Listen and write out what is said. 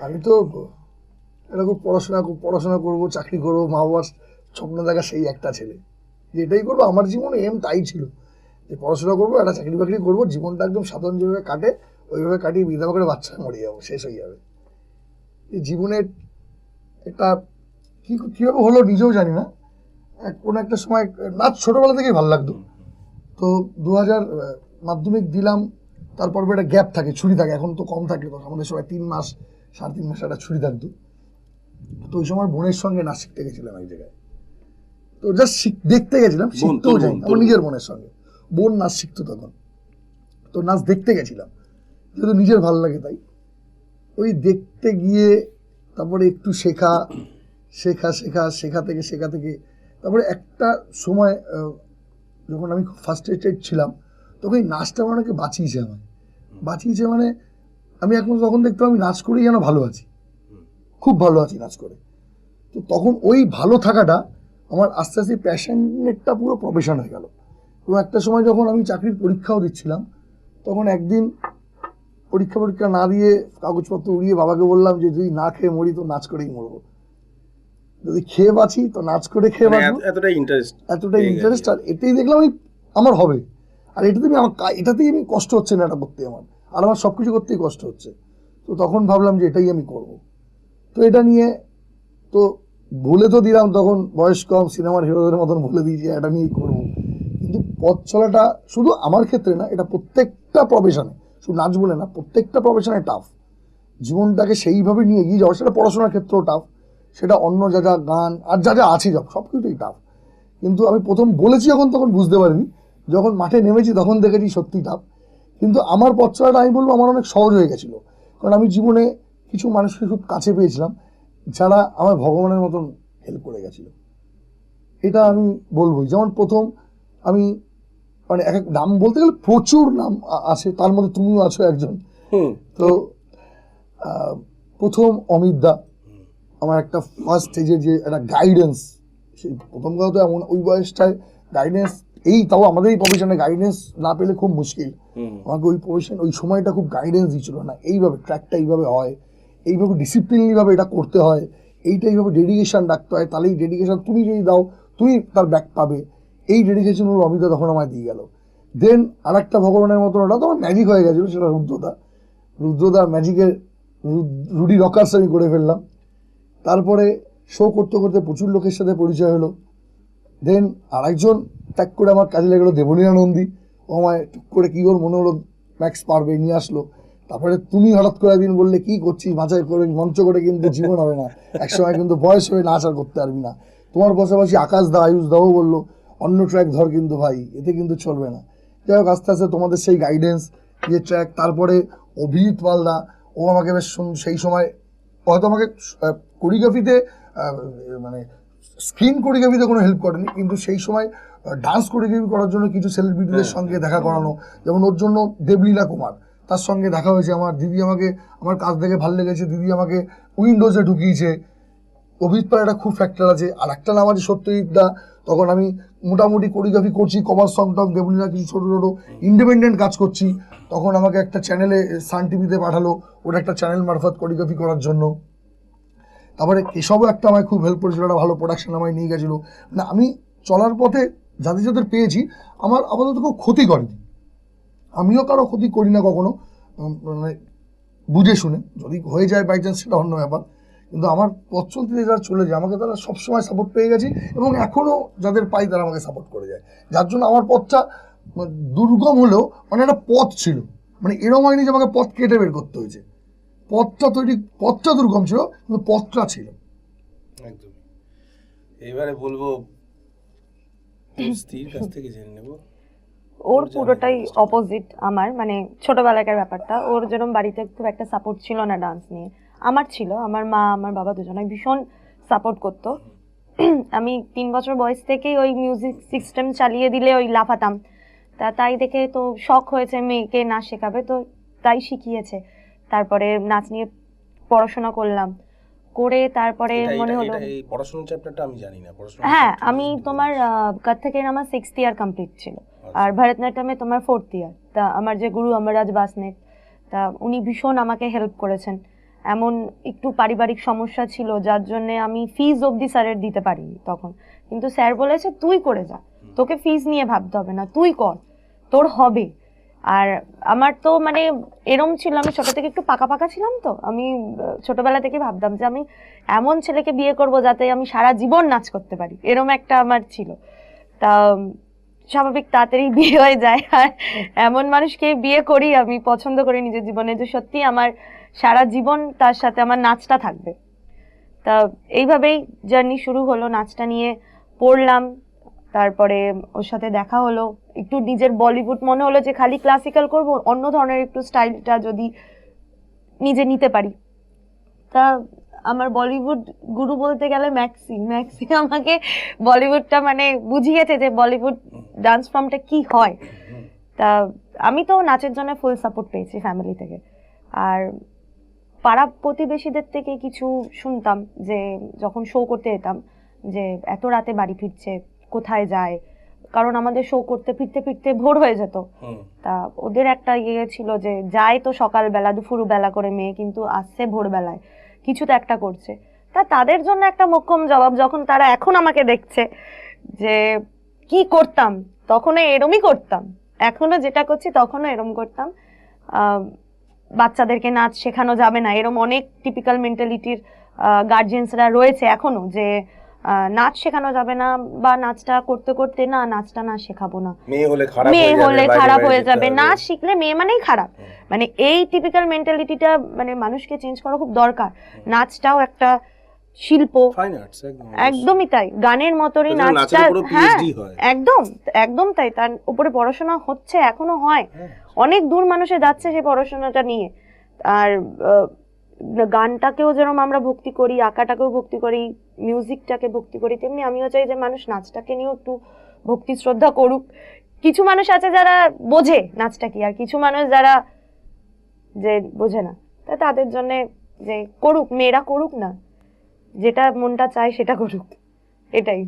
আমি তো এরকম পড়াশোনা করবো, চাকরি করবো, মা বাবার স্বপ্ন দেখা সেই একটা ছেলে, যে এটাই করবো। আমার জীবনে তাই ছিল যে পড়াশোনা করবো, একটা চাকরি বাকরি করবো, জীবনটা একদম সাধারণ যেভাবে কাটে ওইভাবে কাটিয়ে বিধবা করে বাচ্চা মরে যাবো, শেষ হয়ে যাবে। এই জীবনের একটা কীভাবে হলো নিজেও জানি না। কোনো একটা সময় নাচ ছোটোবেলা থেকেই ভালো লাগতো। তো 2000 মাধ্যমিক দিলাম, তারপর একটা গ্যাপ থাকে, ছুটি থাকে, এখন তো কম থাকে, আমাদের সময় 3 মাস 3.5 মাস একটা ছুটি থাকতো। তো ওই সময় বোনের সঙ্গে নাচ শিখতে গেছিলাম এক জায়গায়। তো জাস্ট দেখতে গেছিলাম, শিখতেও যাই আমার নিজের বোনের সঙ্গে। বোন নাচ শিখতো তখন, তো নাচ দেখতে গেছিলাম, যেহেতু নিজের ভালো লাগে তাই। ওই দেখতে গিয়ে তারপরে একটু শেখা থেকে তারপরে একটা সময় যখন আমি ফার্স্ট স্টেজ ছিলাম, তখন এই নাচটা আমার অনেকে বাঁচিয়েছে মানে আমি এখন তখন দেখতাম আমি নাচ করেই যেন ভালো আছি, খুব ভালো আছি নাচ করে। তো তখন ওই ভালো থাকাটা আমার আস্তে আস্তে প্যাশনেটটা পুরো প্রফেশন হয়ে গেল। এবং একটা সময় যখন আমি চাকরির পরীক্ষাও দিচ্ছিলাম, তখন একদিন পরীক্ষা না দিয়ে কাগজপত্র উড়িয়ে বাবাকে বললাম যে যদি না খেয়ে মরি তো নাচ করেই মরবো, যদি খেয়ে বাঁচি তো নাচ করে খেয়ে বাঁচবো। এতটাই ইন্টারেস্ট, আর এটাই দেখলাম আমার হবে। আর এটাতেই আমি কষ্ট হচ্ছে না এটা করতে, আর আমার সবকিছু করতেই কষ্ট হচ্ছে। তো তখন ভাবলাম যে এটাই আমি করব। তো এটা নিয়ে তো বলে তো দিলাম, তখন বয়স কম, সিনেমার হিরোদের মতন বলে দিয়েছি এটা নিয়েই করবো। কিন্তু পথ চলাটা শুধু আমার ক্ষেত্রে না, এটা প্রত্যেকটা প্রফেশনে, শুধু নাচ বলে না, প্রত্যেকটা প্রফেশনে টাফ। জীবনটাকে সেইভাবে নিয়ে এগিয়ে যাওয়া, সেটা পড়াশোনার ক্ষেত্রেও টাফ, সেটা অন্য যা গান আর যা আছে সব কিছুই টাফ। কিন্তু আমি প্রথম বলেছি যখন, তখন বুঝতে পারিনি, যখন মাঠে নেমেছি তখন দেখেছি সত্যি টাফ। কিন্তু আমার পথ চলাটা আমি বলবো আমার অনেক সহজ হয়ে গেছিলো, কারণ আমি জীবনে কিছু মানুষকে খুব কাছে পেয়েছিলাম যারা আমার ভগবানের মতন হেল্প করে গেছিল। এটা আমি বলবো। যেমন প্রথম আমি মানে এক নাম বলতে গেলে প্রচুর নাম আছে, তার মধ্যে তুমিও আছো একজন। তো প্রথম অমিত দা আমার একটা ফার্স্ট স্টেজে যে একটা গাইডেন্স, সেই প্রথম কথা তো এমন ওই বয়সটায় গাইডেন্স, তাও আমাদের এই প্রফেশনে গাইডেন্স না পেলে খুব মুশকিল। আমাকে ওই সময়টা খুব গাইডেন্স দিচ্ছিল না, এইভাবে ট্র্যাকটা এইভাবে হয়, এইভাবে ডিসিপ্লিনলিভাবে এটা করতে হয়, এইভাবে ডেডিকেশন রাখতে হয়, তাহলে এই ডেডিকেশন তুমি যদি দাও তুমি তার ব্যাক পাবে। এই ডেডিকেশন অমিতা তখন আমায় দিয়ে গেল। দেন আর একটা ভগবানের মতন, ওটা তো আমার ম্যাজিক হয়ে গেছিলো, সেটা রুদ্রদা ম্যাজিকের রুডি রকার্স আমি করে ফেললাম। তারপরে শো করতে করতে প্রচুর লোকের সাথে পরিচয় হলো। দেন আর একজন ত্যাগ করে আমার কাজে লেগেলো দেবলীনা নন্দী, ও আমায় টুক করে কী ওর মনে হলো ম্যাক্স পারবে, নিয়ে আসলো। তারপরে তুমি হঠাৎ করে একদিন বললে কি করছিস, মাথায় করে মঞ্চ করে কিন্তু জীবন হবে না, একসময় কিন্তু বয়স হয়ে নাচ আর করতে পারবি না। তোমার পাশাপাশি আকাশ দা, আয়ুষ দাও বললো অন্য ট্র্যাক ধর, কিন্তু ভাই এতে কিন্তু চলবে না। যাই হোক, আস্তে আস্তে তোমাদের সেই গাইডেন্স, যে ট্র্যাক, তারপরে অভিজিৎ পালদা, ও আমাকে বেশ সেই সময় হয়তো আমাকে কোরিওগ্রাফিতে মানে স্ক্রিন কোরিওগ্রাফিতে কোনো হেল্প করেনি, কিন্তু সেই সময় ডান্স কোরিওগ্রাফি করার জন্য কিছু সেলিব্রিটিদের সঙ্গে দেখা করানো, যেমন ওর জন্য দেবলীনা কুমার, তার সঙ্গে দেখা হয়েছে আমার। দিদি আমাকে, আমার কাজ দেখে ভালো লেগেছে, দিদি আমাকে উইন্ডোজে ঢুকিয়েছে। অভিজিৎ পাল একটা খুব ফ্যাক্টর আছে। আর একটা নাম আছে সত্যজিৎ দা, তখন আমি মোটামুটি কোরিওগ্রাফি করছি, কভার সং টং, দেবলীনা কিছু ছোটো ছোটো ইন্ডিপেন্ডেন্ট কাজ করছি, তখন আমাকে একটা চ্যানেলে সান টিভিতে পাঠালো, ওটা একটা চ্যানেল মারফত কোরিওগ্রাফি করার জন্য। তারপরে কেশবও একটা আমায় খুব হেল্প করেছিল, একটা ভালো প্রোডাকশন আমায় নিয়ে গেছিলো। না, আমি চলার পথে যাদের পেয়েছি আমার আপাতত কেউ ক্ষতি করেনি, আমিও কারো ক্ষতি করি না কখনো, মানে বুঝে শুনে। যদি হয়ে যায় বাই চান্স সেটা অন্য ব্যাপার, কিন্তু আমার পথ চলতে যারা চলে যায় আমাকে তারা সবসময় সাপোর্ট পেয়ে গেছি, এবং এখনও যাদের পাই তারা আমাকে সাপোর্ট করে যায়, যার জন্য আমার পথটা দুর্গম হলেও মানে একটা পথ ছিল, মানে এরকম হয়নি যে আমাকে পথ কেটে বের করতে হয়েছে। পথটা দুর্গম ছিল, কিন্তু পথটা ছিল একদম। এবারে বলবো স্ত্রীর কাছ থেকে জেনে নেব। ওর পুরোটাই অপোজিট আমার, মানে ছোটবেলাকার ব্যাপারটা। ওর যেরকম বাড়িতে খুব একটা সাপোর্ট ছিল না ডান্স নিয়ে, আমার ছিল। আমার মা আমার বাবা দুজনে ভীষণ সাপোর্ট করতো। আমি 3 বছর বয়স থেকেই ওই মিউজিক সিস্টেম চালিয়ে দিলে ওই লাফাতাম, তাই দেখে তো শখ হয়েছে মেয়েকে নাচ শেখাবে, তো তাই শিখিয়েছে। তারপরে নাচ নিয়ে পড়াশোনা করলাম, করে তারপরে মনে হলো এই পড়াশোনার চ্যাপ্টারটা আমি জানি না। হ্যাঁ, আমি তোমার কত্থকের আমার 6th ইয়ার কমপ্লিট ছিল, আর ভরতনাট্যমে তোমার 4th ইয়ার। তা আমার যে গুরু অমররাজ বাসনেট, তা উনি ভীষণ আমাকে হেল্প করেছেন। এমন একটু পারিবারিক সমস্যা ছিল যার জন্য আমি ফিজ অবধি স্যারের দিতে পারিনি তখন, কিন্তু স্যার বলেছে তুই করে যা, তোকে ফিজ নিয়ে ভাবতে হবে না, তুই কর, তোর হবে। আর আমার তো মানে এরম ছিল, আমি ছোট থেকে একটু পাকা পাকা ছিলাম, তো আমি ছোটবেলা থেকে ভাবতাম যে আমি এমন ছেলেকে বিয়ে করব যাতে আমি সারা জীবন নাচ করতে পারি, এরম একটা আমার ছিল। তা স্বাভাবিক তাড়াতাড়ি বিয়ে হয়ে যায়, আর এমন মানুষকে বিয়ে করি আমি পছন্দ করি নিজের জীবনে যে সত্যি আমার সারা জীবন তার সাথে আমার নাচটা থাকবে। তা এইভাবেই জার্নি শুরু হলো, নাচটা নিয়ে পড়লাম, তারপরে ওর সাথে দেখা হলো, একটু নিজের বলিউড মনে হলো যে খালি ক্লাসিক্যাল করব, অন্য ধরনের একটু স্টাইলটা যদি নিজে নিতে পারি। তা আমার বলিউড গুরু বলতে গেলে ম্যাক্সি ম্যাক্সি আমাকে বলিউডটা মানে বুঝিয়েছে যে বলিউড ডান্স ফর্মটা কি হয়। তা আমি তো নাচের জন্য ফুল সাপোর্ট পেয়েছি ফ্যামিলি থেকে। আর পাড়া প্রতিবেশীদের থেকে কিছু শুনতাম যে যখন শো করতে যেতাম যে এত রাতে বাড়ি ফিরছে, কোথায় যায়, কারণ আমাদের শো করতে ফিরতে ফিরতে ভোর হয়ে যেত। তা ওদের একটা ইয়ে ছিল যে যায় তো সকালবেলা দুপুর বেলা করে মেয়ে, কিন্তু আসছে ভোরবেলায়, কিছু তো একটা করছে। তা তাদের জন্য একটা মোক্ষম জবাব, যখন তারা এখন আমাকে দেখছে যে কি করতাম, তখনও এরমই করতাম, এখনো যেটা করছি তখনও এরম করতাম। বাচ্চাদেরকে নাচ শেখানো যাবে না, এরম অনেক টিপিক্যাল মেন্টালিটির গার্জিয়ানসরা রয়েছে এখনো, যে নাচ শেখানো যাবে না, বা নাচটা করতে করতে না নাচটা না শেখাবো না, মেয়ে হলে খারাপ হয়ে যাবে, নাচ শিখলে মেয়ে মানেই খারাপ। মানে এই টিপিক্যাল মেন্টালিটিটা মানে মানুষকে চেঞ্জ করা খুব দরকার। নাচটাও একটা শিল্প, একদমই তাই, গানের মতোই নাচটা, হ্যাঁ একদম একদম তাই, তার উপরে পড়াশোনা হচ্ছে, এখনো হয়, অনেক দূর মানুষে যাচ্ছে সেই পড়াশোনাটা নিয়ে। আর গানটাকেও যেরকম আমরা ভক্তি করি, আঁকাটাকেও ভক্তি করি, মিউজিকটাকে ভক্তি করি, তেমনি আমিও চাই যে মানুষ নাচটাকে নিয়েও একটু ভক্তি শ্রদ্ধা করুক। কিছু মানুষ আছে যারা বোঝে নাচটা কি, আর কিছু মানুষ যারা যে বোঝে না, তা তাদের জন্য যে করুক, মেয়েরা করুক না, যেটা মনটা চায় সেটা করুক, এটাই।